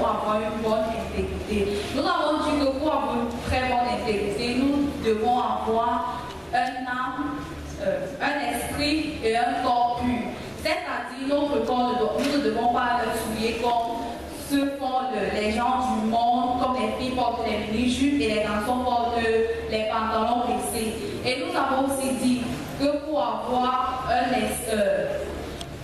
avoir une bonne intégrité. Nous avons dit que pour avoir une très bonne intégrité, nous devons avoir un esprit et un corps pur. C'est-à-dire, notre corps, nous ne devons pas le souiller comme ce font les gens du monde, comme les filles portent les mini-jupes et les garçons portent les pantalons baissés. Et nous avons aussi dit que pour avoir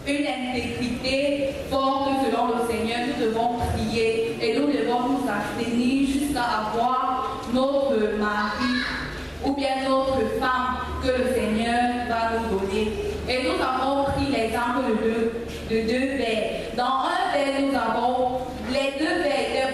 une intégrité forte selon le Seigneur, nous devons prier et nous devons nous abstenir jusqu'à avoir notre mari ou bien notre femme que le Seigneur va nous donner. Et nous avons pris l'exemple de deux verres. Dans un verre, nous avons les deux verres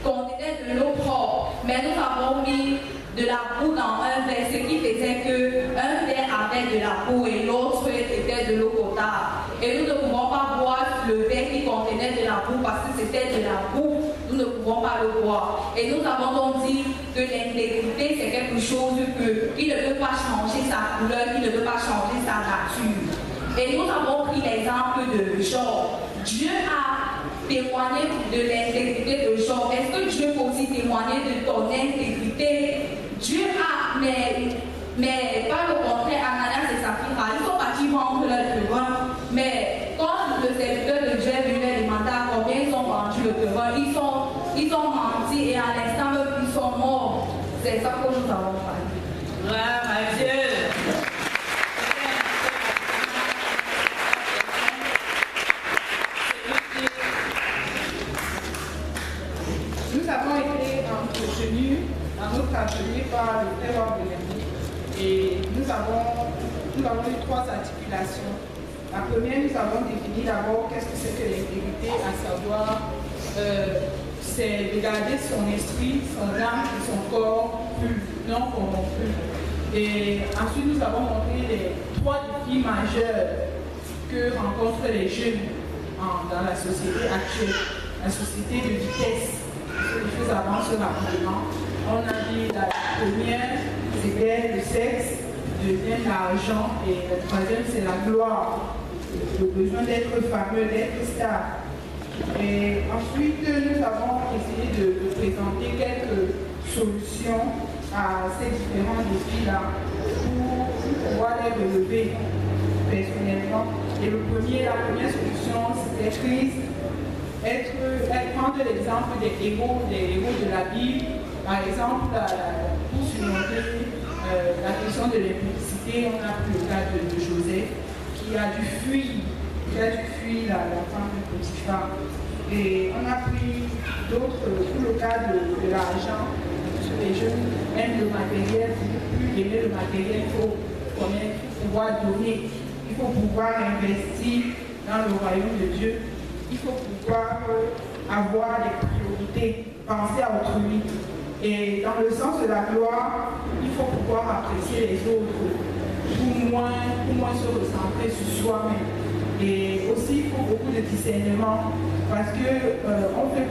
contenaient de l'eau propre, mais nous avons mis de la boue dans un verre, ce qui faisait qu'un verre avait de la boue et l'autre était de l'eau potable. Et nous ne pouvons pas boire le verre qui contenait de la boue parce que c'était de la boue. Nous ne pouvons pas le boire. Et nous avons donc dit que l'intégrité, c'est quelque chose qui ne peut pas changer sa couleur, qui ne peut pas changer sa nature. Et nous avons pris l'exemple de Job. Dieu a témoigné de l'intégrité de Job. Est-ce que Dieu peut aussi témoigner de ton intégrité? Dieu a, mais pas le contraire, Ananias et Saphira, ils sont partis vendre leur terrain. Mais quand le serviteur de Dieu lui a demandé à combien ils ont vendu le terrain, ils ont menti et à l'instant même ils sont morts. C'est ça que nous avons fait. Gloire à Dieu. Nous avons été entretenus dans notre atelier par le frère Wabelemi et nous avons eu 3 articulations. La première, nous avons défini d'abord qu'est-ce que c'est que l'intégrité, à savoir c'est de garder son esprit, son âme et son corps pur, non corrompu. Et ensuite, nous avons montré les 3 défis majeurs que rencontrent les jeunes dans la société actuelle, la société de vitesse. Les choses avancent rapidement. On a dit la première, c'était le sexe, deuxième l'argent et la troisième c'est la gloire, le besoin d'être fameux, d'être stable. Et ensuite nous avons essayé de présenter quelques solutions à ces différents défis-là pour pouvoir les relever personnellement. Et la première solution c'était prendre l'exemple des héros de la Bible, par exemple, pour surmonter la question de l'impudicité, on a pris le cas de Joseph, qui a dû fuir la femme de Potiphar. Et on a pris d'autres, pour le cas de l'argent, les jeunes aiment le matériel, plus aimer le matériel, il faut pouvoir donner, il faut pouvoir investir dans le royaume de Dieu. Il faut pouvoir avoir des priorités, penser à autrui. Et dans le sens de la gloire, il faut pouvoir apprécier les autres pour moins se recentrer sur soi-même. Et aussi, il faut beaucoup de discernement parce qu'on fait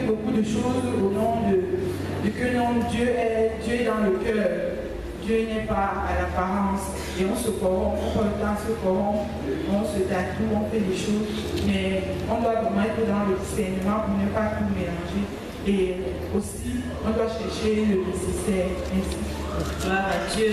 beaucoup de choses au nom de que non, Dieu est dans le cœur. Dieu n'est pas à l'apparence et on se corrompt, on peut le temps se corrompre, on se tatoue, on fait des choses, mais on doit vraiment être dans le discernement pour ne pas tout mélanger. Et aussi, on doit chercher le nécessaire. Merci. Gloire à Dieu.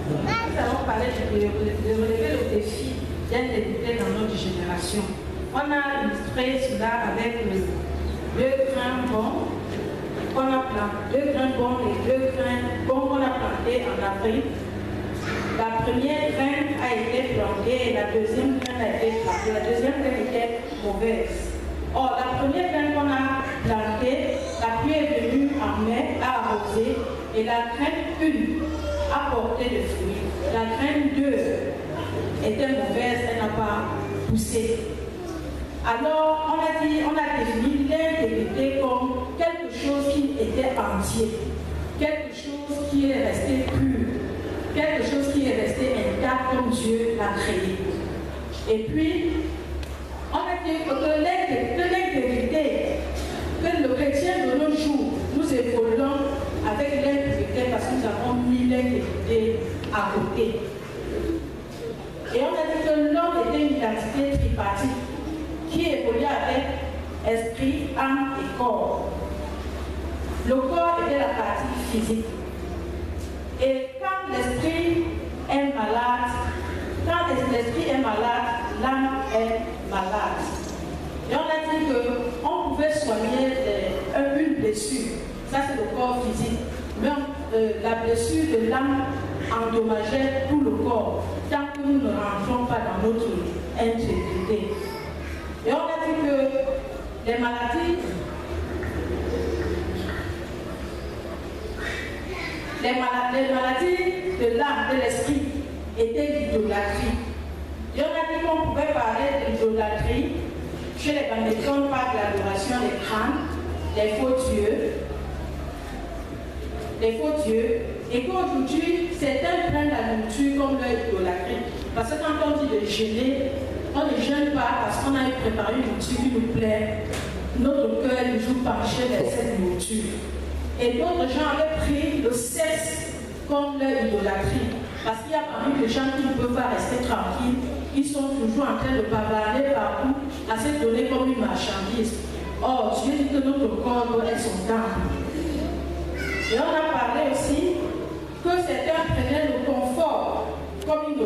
Nous allons parler de relever le défi d'intégrité dans notre génération. On a illustré cela avec deux grains bons qu'on a plantés, deux grains bons qu'on a plantés en Afrique. La première graine a été plantée et la deuxième graine a été plantée. La deuxième graine était mauvaise. Or, la première graine qu'on a plantée, la pluie est venue en mai, a arrosé et la graine 1 a porté de fruits. La graine 2 était mauvaise, elle n'a pas poussé. Alors, on a défini l'intégrité comme quelque quelque chose qui était entier, quelque chose qui est resté pur, quelque chose qui est resté intact comme Dieu l'a créé. Et puis, on a dit que l'intégrité, que le chrétien de nos jours, nous évoluons avec l'intégrité parce que nous avons mis l'intégrité à côté. Et on a dit que l'homme était une identité tripartite qui évoluait avec esprit, âme et corps. Le corps était la partie physique. Et quand l'esprit est malade, l'âme est malade. Et on a dit qu'on pouvait soigner une blessure. Ça, c'est le corps physique. Mais la blessure de l'âme endommageait tout le corps tant que nous ne rentrons pas dans notre intégrité. Et on a dit que les maladies de l'âme, de l'esprit, étaient l'idolâtrie. Et on a dit qu'on pouvait parler d'idolâtrie chez les Bamekons par l'adoration des crânes, des faux dieux, et qu'aujourd'hui, certains prennent la nourriture comme leur idolâtrie. Parce que quand on dit de jeûner, on ne jeûne pas parce qu'on a préparé une nourriture qui nous plaît. Notre cœur est toujours penché vers cette nourriture. Et d'autres gens avaient pris le sexe comme leur idolâtrie. Parce qu'il y a parmi les gens qui ne peuvent pas rester tranquilles. Ils sont toujours en train de bavarder partout, à se donner comme une marchandise. Or, Dieu dit que notre corps doit être son temple. Et on a parlé aussi que certains prenaient le confort comme une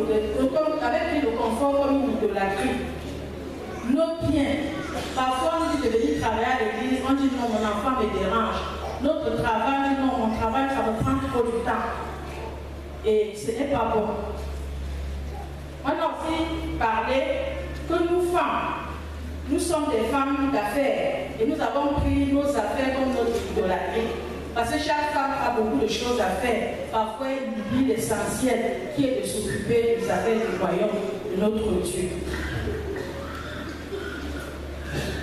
idolâtrie. Nos biens, parfois on dit de venir travailler à l'église, on dit non, mon enfant me dérange. Notre travail, non, mon travail, ça me prend trop de temps. Et ce n'est pas bon. On a aussi parlé que nous femmes, nous sommes des femmes d'affaires et nous avons pris nos affaires comme notre idolâtrie. Parce que chaque femme a beaucoup de choses à faire. Parfois, il oublie l'essentiel qui est de s'occuper des affaires du royaume de notre Dieu.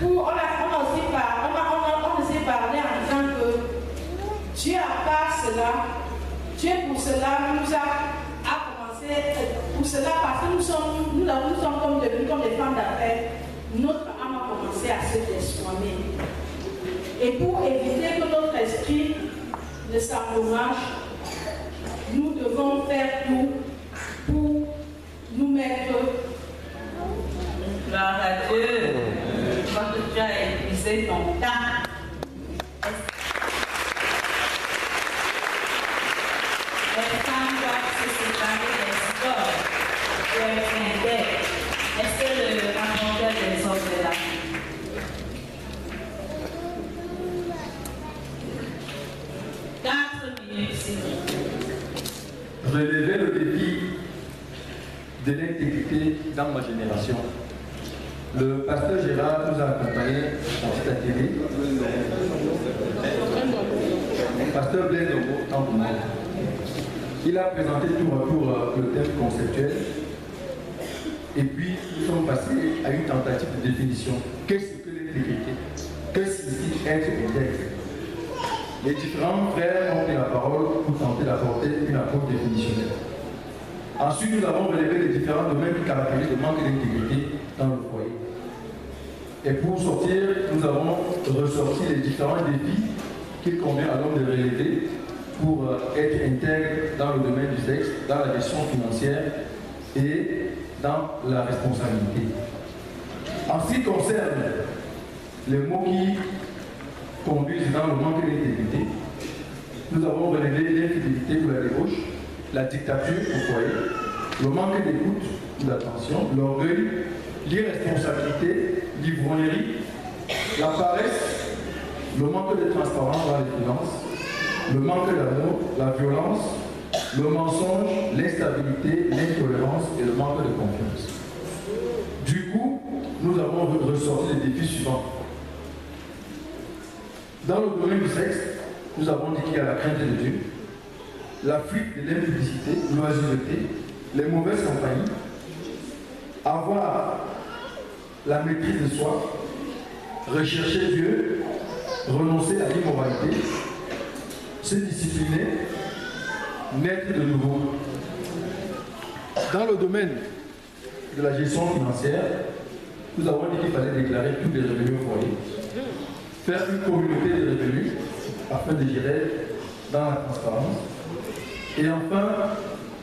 On a aussi parlé en disant que Dieu a part cela, Dieu pour cela nous a commencé, pour cela parce que nous sommes devenus comme des femmes d'affaires, notre âme a commencé à se transformer. Et pour éviter que notre esprit ne s'endommage, nous devons faire tout pour nous mettre. Gloire à Dieu. Quand tu as épuisé ton temps, les femmes doivent se séparer des stores pour être intègres. Est-ce que le rapporteur des hommes est là? Relever le défi de l'intégrité dans ma génération. Le pasteur Gérard nous a accompagnés dans cette atelier. Le pasteur Blaise Novo, tant pour moi. Il a présenté tour à tour le thème conceptuel. Et puis, nous sommes passés à une tentative de définition. Qu'est-ce que l'intégrité? Que signifie être intègre? Les différents frères ont pris la parole pour tenter d'apporter une approche définitionnelle. Ensuite, nous avons relevé les différents domaines qui caractérisent le manque d'intégrité dans le foyer. Et pour sortir, nous avons ressorti les différents défis qu'il convient à l'homme de relever pour être intègre dans le domaine du sexe, dans la gestion financière et dans la responsabilité. En ce qui concerne les mots qui conduisent dans le manque d'intégrité, nous avons relevé l'infidélité ou la débauche, la dictature au foyer, le manque d'écoute ou d'attention, l'orgueil, l'irresponsabilité, l'ivrognerie, la paresse, le manque de transparence dans les finances, le manque d'amour, la violence, le mensonge, l'instabilité, l'intolérance et le manque de confiance. Du coup, nous avons ressorti les défis suivants. Dans le domaine du sexe, nous avons dit qu'il y a la crainte de Dieu, la fuite de l'impudicité, l'oisiveté, les mauvaises compagnies, avoir la maîtrise de soi, rechercher Dieu, renoncer à l'immoralité, se discipliner, naître de nouveau. Dans le domaine de la gestion financière, nous avons dit qu'il fallait déclarer tous les revenus au foyer, faire une communauté de revenus afin de gérer dans la transparence, et enfin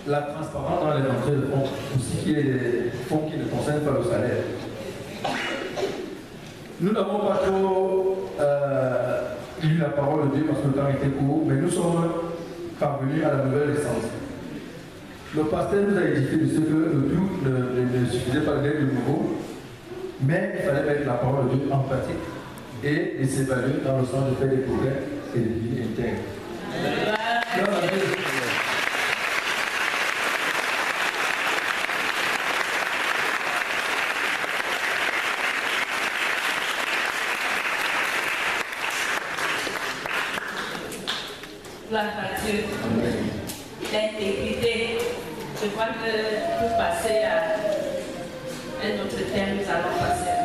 la transparence dans les entrées de fonds, pour ce qui est des fonds qui ne concernent pas le salaire. Nous n'avons pas trop eu la parole de Dieu parce que le temps était court, mais nous sommes parvenus à la nouvelle essence. Le pasteur nous a édifié de ce que le tout ne suffisait pas d'être de nouveau, mais il fallait mettre la parole de Dieu en pratique et s'évaluer dans le sens de faire des progrès et des vies internes. Gloire à Dieu. L'intégrité. Je crois que pour passer à un autre thème, nous allons passer